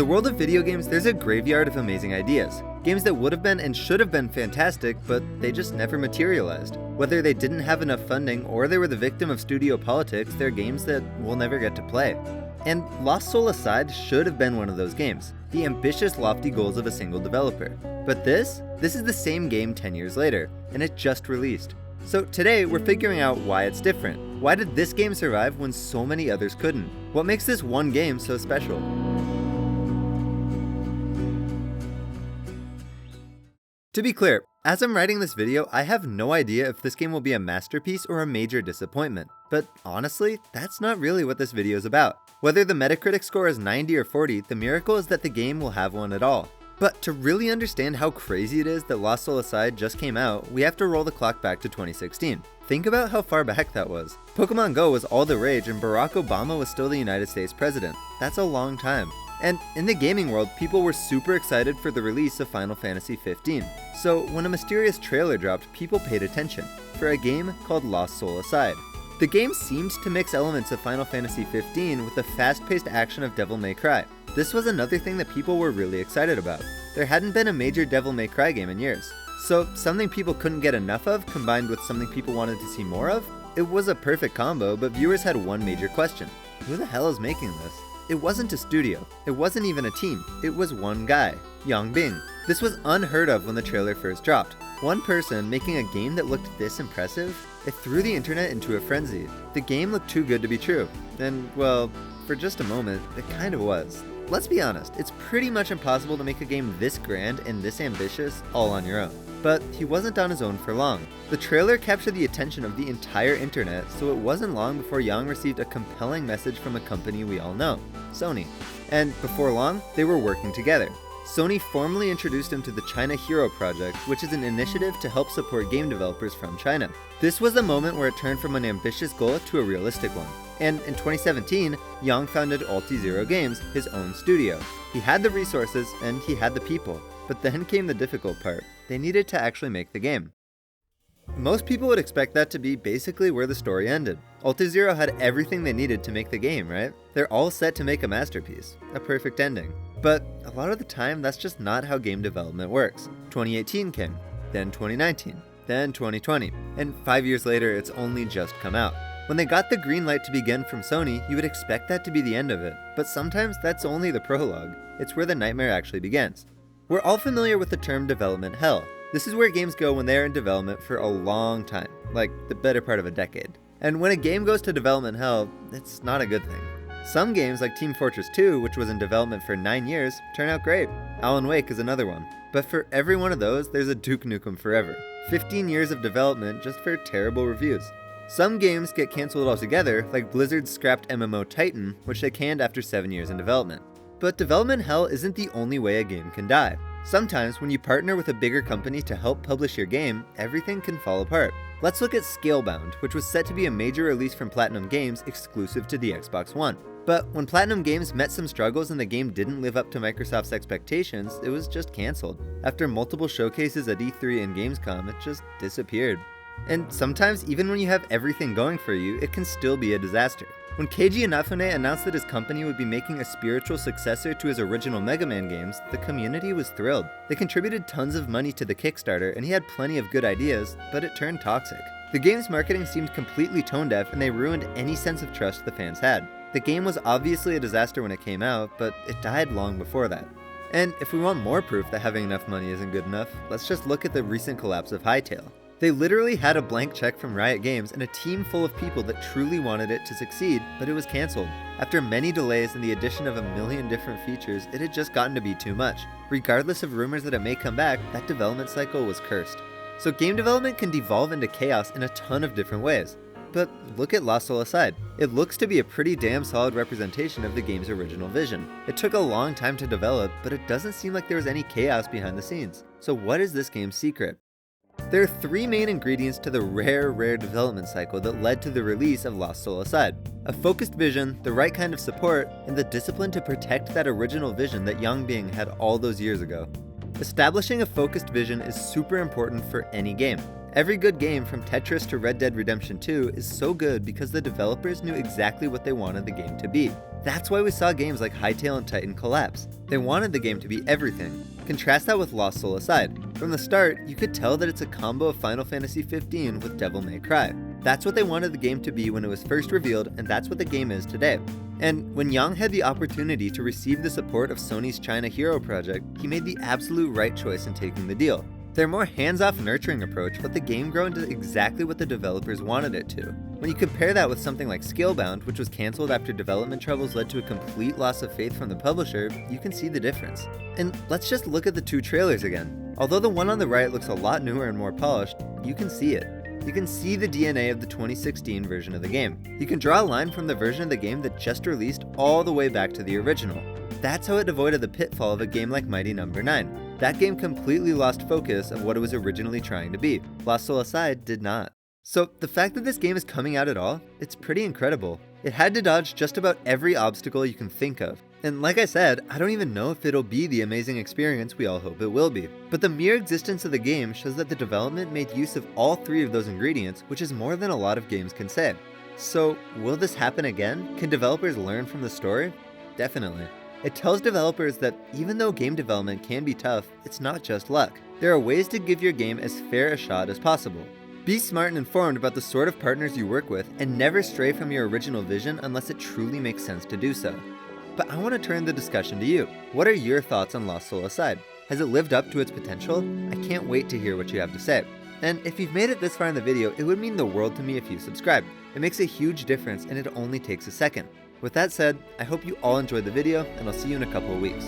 the world of video games, there's a graveyard of amazing ideas. Games that would have been and should have been fantastic, but they just never materialized. Whether they didn't have enough funding or they were the victim of studio politics, they're games that we'll never get to play. And Lost Soul Aside should have been one of those games, the ambitious, lofty goals of a single developer. But this is the same game 10 years later, and it just released. So today, we're figuring out why it's different. Why did this game survive when so many others couldn't? What makes this one game so special? To be clear, as I'm writing this video, I have no idea if this game will be a masterpiece or a major disappointment. But honestly, that's not really what this video is about. Whether the Metacritic score is 90 or 40, the miracle is that the game will have one at all. But to really understand how crazy it is that Lost Soul Aside just came out, we have to roll the clock back to 2016. Think about how far back that was. Pokemon Go was all the rage and Barack Obama was still the United States president. That's a long time. And in the gaming world, people were super excited for the release of Final Fantasy 15. So when a mysterious trailer dropped, people paid attention for a game called Lost Soul Aside. The game seemed to mix elements of Final Fantasy 15 with the fast-paced action of Devil May Cry. This was another thing that people were really excited about. There hadn't been a major Devil May Cry game in years. So something people couldn't get enough of, combined with something people wanted to see more of, it was a perfect combo, but viewers had one major question. Who the hell is making this? It wasn't a studio. It wasn't even a team. It was one guy, Yang Bing. This was unheard of when the trailer first dropped. One person making a game that looked this impressive? It threw the internet into a frenzy. The game looked too good to be true. And, well, for just a moment, it kind of was. Let's be honest, it's pretty much impossible to make a game this grand and this ambitious all on your own. But he wasn't on his own for long. The trailer captured the attention of the entire internet, so it wasn't long before Yang received a compelling message from a company we all know, Sony. And before long, they were working together. Sony formally introduced him to the China Hero Project, which is an initiative to help support game developers from China. This was the moment where it turned from an ambitious goal to a realistic one. And in 2017, Yang founded AltiZero Games, his own studio. He had the resources and he had the people. But then came the difficult part. They needed to actually make the game. Most people would expect that to be basically where the story ended. AltiZero had everything they needed to make the game, right? They're all set to make a masterpiece, a perfect ending. But a lot of the time, that's just not how game development works. 2018 came, then 2019, then 2020, and 5 years later, it's only just come out. When they got the green light to begin from Sony, you would expect that to be the end of it. But sometimes that's only the prologue. It's where the nightmare actually begins. We're all familiar with the term development hell. This is where games go when they're in development for a long time, like the better part of a decade. And when a game goes to development hell, it's not a good thing. Some games like Team Fortress 2, which was in development for 9 years, turn out great. Alan Wake is another one. But for every one of those, there's a Duke Nukem Forever. 15 years of development just for terrible reviews. Some games get cancelled altogether, like Blizzard's scrapped MMO Titan, which they canned after 7 years in development. But development hell isn't the only way a game can die. Sometimes when you partner with a bigger company to help publish your game, everything can fall apart. Let's look at Scalebound, which was set to be a major release from Platinum Games exclusive to the Xbox One. But when Platinum Games met some struggles and the game didn't live up to Microsoft's expectations, it was just cancelled. After multiple showcases at E3 and Gamescom, it just disappeared. And sometimes, even when you have everything going for you, it can still be a disaster. When Keiji Inafune announced that his company would be making a spiritual successor to his original Mega Man games, the community was thrilled. They contributed tons of money to the Kickstarter, and he had plenty of good ideas, but it turned toxic. The game's marketing seemed completely tone-deaf, and they ruined any sense of trust the fans had. The game was obviously a disaster when it came out, but it died long before that. And if we want more proof that having enough money isn't good enough, let's just look at the recent collapse of Hytale. They literally had a blank check from Riot Games and a team full of people that truly wanted it to succeed, but it was cancelled. After many delays and the addition of a million different features, it had just gotten to be too much. Regardless of rumors that it may come back, that development cycle was cursed. So game development can devolve into chaos in a ton of different ways. But look at Lost Soul Aside. It looks to be a pretty damn solid representation of the game's original vision. It took a long time to develop, but it doesn't seem like there was any chaos behind the scenes. So what is this game's secret? There are 3 main ingredients to the rare development cycle that led to the release of Lost Soul Aside. A focused vision, the right kind of support, and the discipline to protect that original vision that Yang Bing had all those years ago. Establishing a focused vision is super important for any game. Every good game from Tetris to Red Dead Redemption 2 is so good because the developers knew exactly what they wanted the game to be. That's why we saw games like Hytale and Titan collapse. They wanted the game to be everything. Contrast that with Lost Soul Aside. From the start, you could tell that it's a combo of Final Fantasy XV with Devil May Cry. That's what they wanted the game to be when it was first revealed, and that's what the game is today. And when Yang had the opportunity to receive the support of Sony's China Hero project, he made the absolute right choice in taking the deal. Their more hands-off nurturing approach let the game grow into exactly what the developers wanted it to. When you compare that with something like Scalebound, which was cancelled after development troubles led to a complete loss of faith from the publisher, you can see the difference. And let's just look at the two trailers again. Although the one on the right looks a lot newer and more polished, you can see it. You can see the DNA of the 2016 version of the game. You can draw a line from the version of the game that just released all the way back to the original. That's how it avoided the pitfall of a game like Mighty No. 9. That game completely lost focus of what it was originally trying to be. Lost Soul Aside did not. So the fact that this game is coming out at all, it's pretty incredible. It had to dodge just about every obstacle you can think of. And like I said, I don't even know if it'll be the amazing experience we all hope it will be. But the mere existence of the game shows that the development made use of all three of those ingredients, which is more than a lot of games can say. So will this happen again? Can developers learn from the story? Definitely. It tells developers that even though game development can be tough, it's not just luck. There are ways to give your game as fair a shot as possible. Be smart and informed about the sort of partners you work with, and never stray from your original vision unless it truly makes sense to do so. But I want to turn the discussion to you. What are your thoughts on Lost Soul Aside? Has it lived up to its potential? I can't wait to hear what you have to say. And if you've made it this far in the video, it would mean the world to me if you subscribe. It makes a huge difference and it only takes a second. With that said, I hope you all enjoyed the video, and I'll see you in a couple of weeks.